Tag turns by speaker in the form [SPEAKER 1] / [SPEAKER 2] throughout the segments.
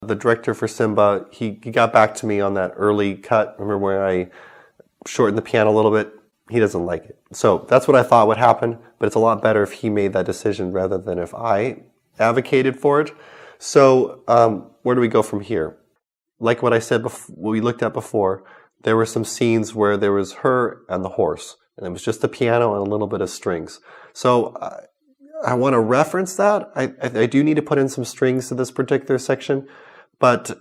[SPEAKER 1] The director for Simba, he got back to me on that early cut. Remember where I shortened the piano a little bit? He doesn't like it. So that's what I thought would happen, but it's a lot better if he made that decision rather than if I advocated for it. So where do we go from here? Like what I said before, what we looked at before, there were some scenes where there was her and the horse, and it was just the piano and a little bit of strings. So I want to reference that. I do need to put in some strings to this particular section, but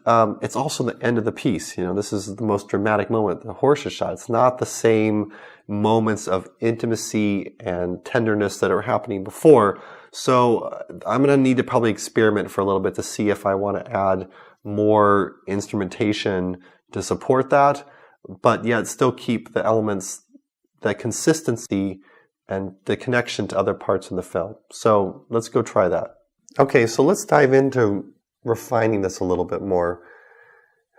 [SPEAKER 1] it's also the end of the piece. You know, this is the most dramatic moment. The horse is shot. It's not the same moments of intimacy and tenderness that are happening before. So I'm going to need to probably experiment for a little bit to see if I want to add more instrumentation to support that, but yet still keep the elements, that consistency and the connection to other parts in the film. So let's go try that. Okay, so let's dive into refining this a little bit more.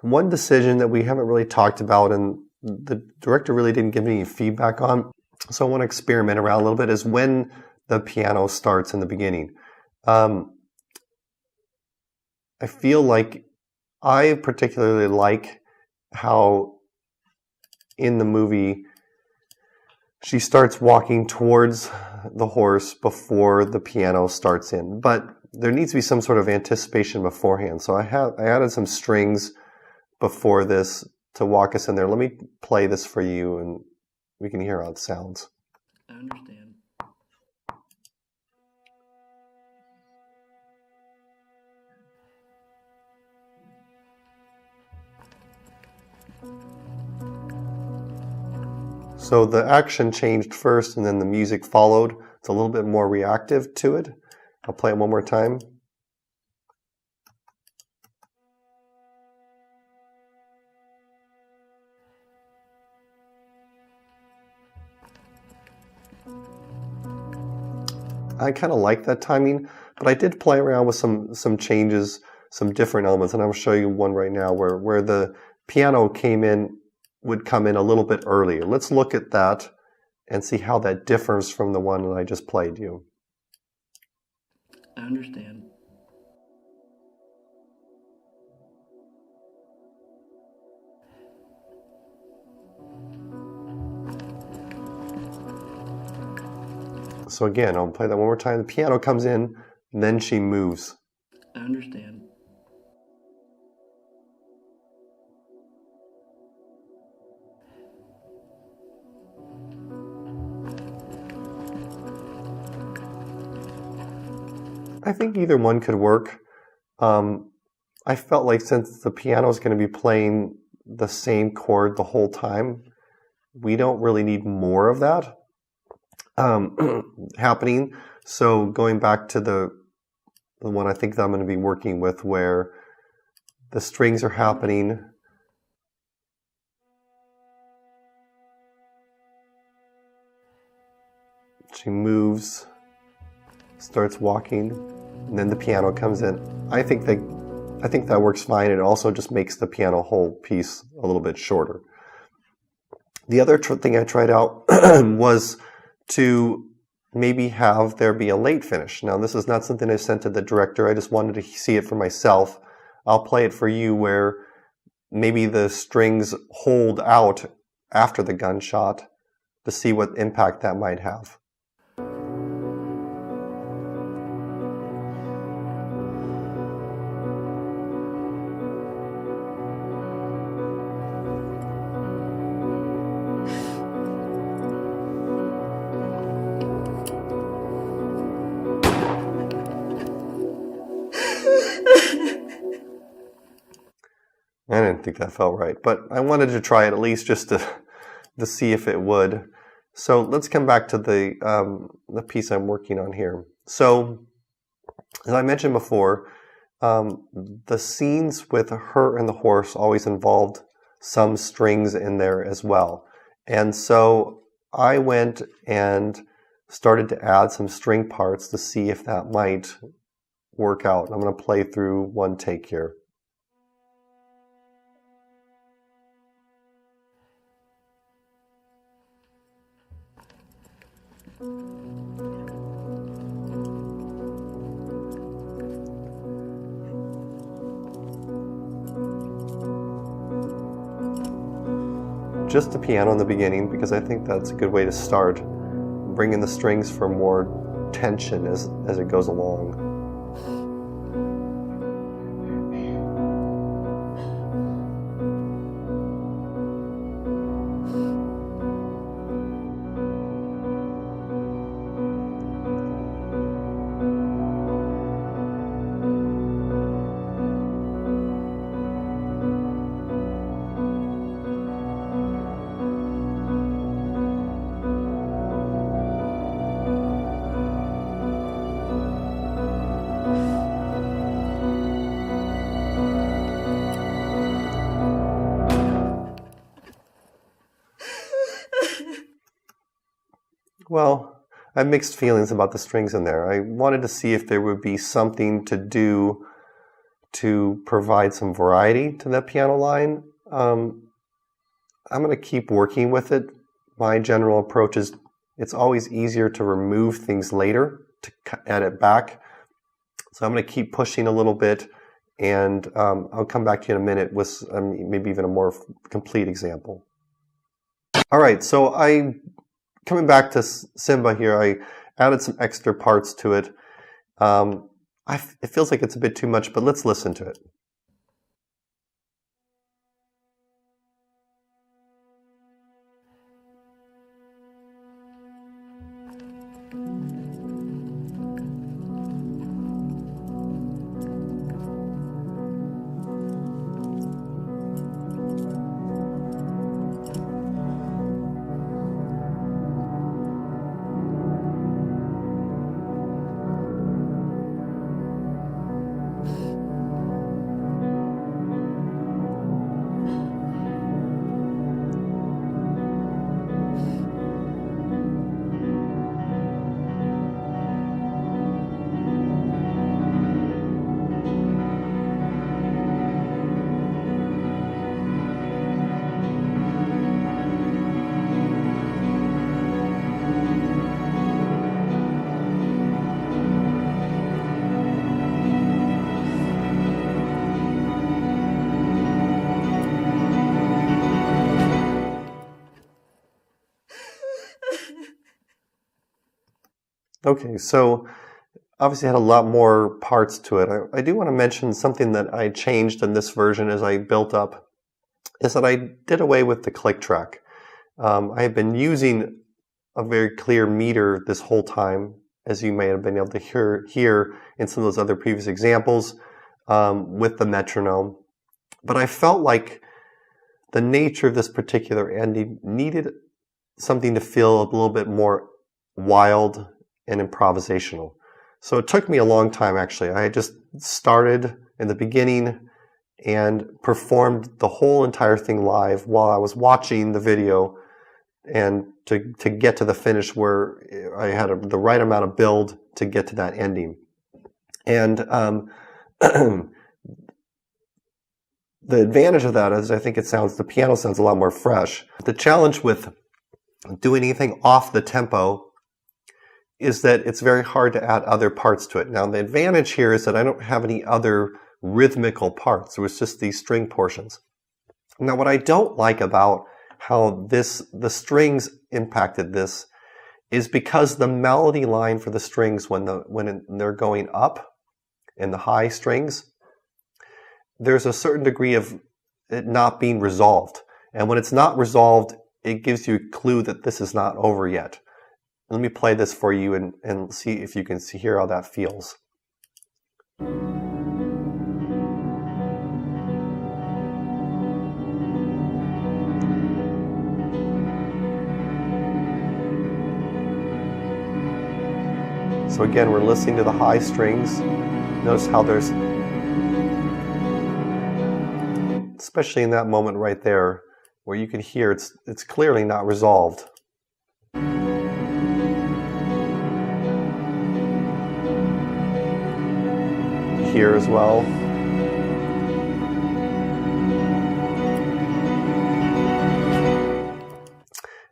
[SPEAKER 1] One decision that we haven't really talked about and the director really didn't give me any feedback on, so I want to experiment around a little bit, is when the piano starts in the beginning. I feel like I particularly like how in the movie she starts walking towards the horse before the piano starts in, but there needs to be some sort of anticipation beforehand. So I added some strings before this to walk us in there. Let me play this for you and we can hear how it sounds.
[SPEAKER 2] I understand.
[SPEAKER 1] So the action changed first and then the music followed. It's a little bit more reactive to it. I'll play it one more time. I kind of like that timing, but I did play around with some changes, some different elements, and I'll show you one right now where the piano would come in a little bit earlier. Let's look at that and see how that differs from the one that I just played you.
[SPEAKER 2] I understand.
[SPEAKER 1] So again, I'll play that one more time. The piano comes in, and then she moves.
[SPEAKER 2] I understand.
[SPEAKER 1] I think either one could work. I felt like since the piano is going to be playing the same chord the whole time, we don't really need more of that happening. So going back to the one I think that I'm going to be working with, where the strings are happening, she moves, starts walking, and then the piano comes in. I think that works fine. It also just makes the piano whole piece a little bit shorter. The other thing I tried out was to maybe have there be a late finish. Now, this is not something I sent to the director. I just wanted to see it for myself. I'll play it for you where maybe the strings hold out after the gunshot to see what impact that might have. I didn't think that felt right, but I wanted to try it at least just to see if it would. So let's come back to the piece I'm working on here. So as I mentioned before, the scenes with her and the horse always involved some strings in there as well. And so I went and started to add some string parts to see if that might work out. I'm going to play through one take here. just the piano in the beginning because I think that's a good way to start. Bring in the strings for more tension as it goes along. Well, I have mixed feelings about the strings in there. I wanted to see if there would be something to do to provide some variety to that piano line. I'm going to keep working with it. My general approach is it's always easier to remove things later, to add it back. So I'm going to keep pushing a little bit, and I'll come back to you in a minute with maybe even a more complete example. All right, so coming back to Simba here, I added some extra parts to it. It feels like it's a bit too much, but let's listen to it. Okay, so obviously had a lot more parts to it. I do want to mention something that I changed in this version as I built up, is that I did away with the click track. I have been using a very clear meter this whole time, as you may have been able to hear in some of those other previous examples with the metronome. But I felt like the nature of this particular ending needed something to feel a little bit more wild and improvisational. So it took me a long time, actually. I just started in the beginning and performed the whole entire thing live while I was watching the video, and to get to the finish where I had the right amount of build to get to that ending. And the advantage of that is I think the piano sounds a lot more fresh. The challenge with doing anything off the tempo is that it's very hard to add other parts to it. Now, the advantage here is that I don't have any other rhythmical parts. It was just these string portions. Now, what I don't like about how the strings impacted this is because the melody line for the strings when they're going up in the high strings, there's a certain degree of it not being resolved. And when it's not resolved, it gives you a clue that this is not over yet. Let me play this for you and see if you can hear how that feels. So again, we're listening to the high strings. Notice how there's, especially in that moment right there, where you can hear it's clearly not resolved. Here as well.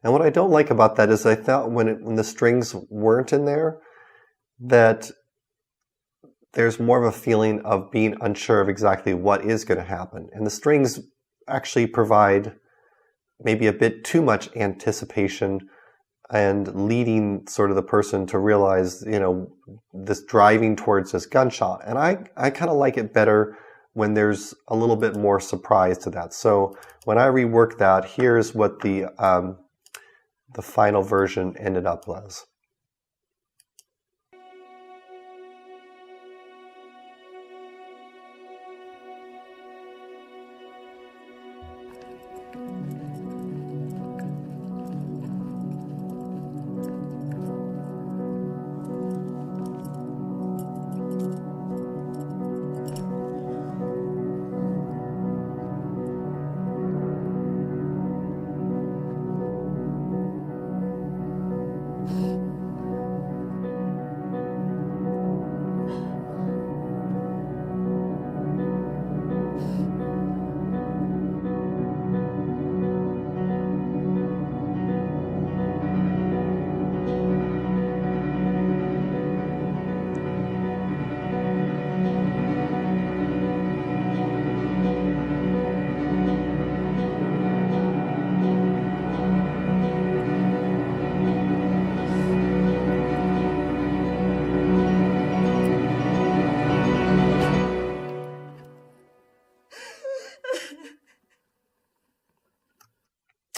[SPEAKER 1] And what I don't like about that is I thought when the strings weren't in there, that there's more of a feeling of being unsure of exactly what is going to happen. And the strings actually provide maybe a bit too much anticipation and leading sort of the person to realize, this driving towards this gunshot. And I kind of like it better when there's a little bit more surprise to that. So when I rework that, here's what the final version ended up as.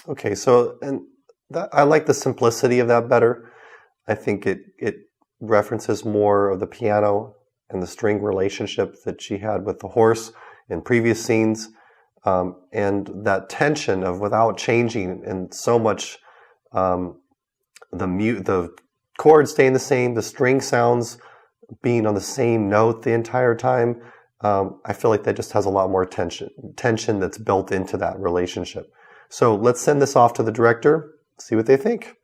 [SPEAKER 1] Okay, so I like the simplicity of that better. I think it references more of the piano and the string relationship that she had with the horse in previous scenes, and that tension of without changing and so much the chords staying the same, the string sounds being on the same note the entire time. I feel like that just has a lot more tension that's built into that relationship. So let's send this off to the director, see what they think.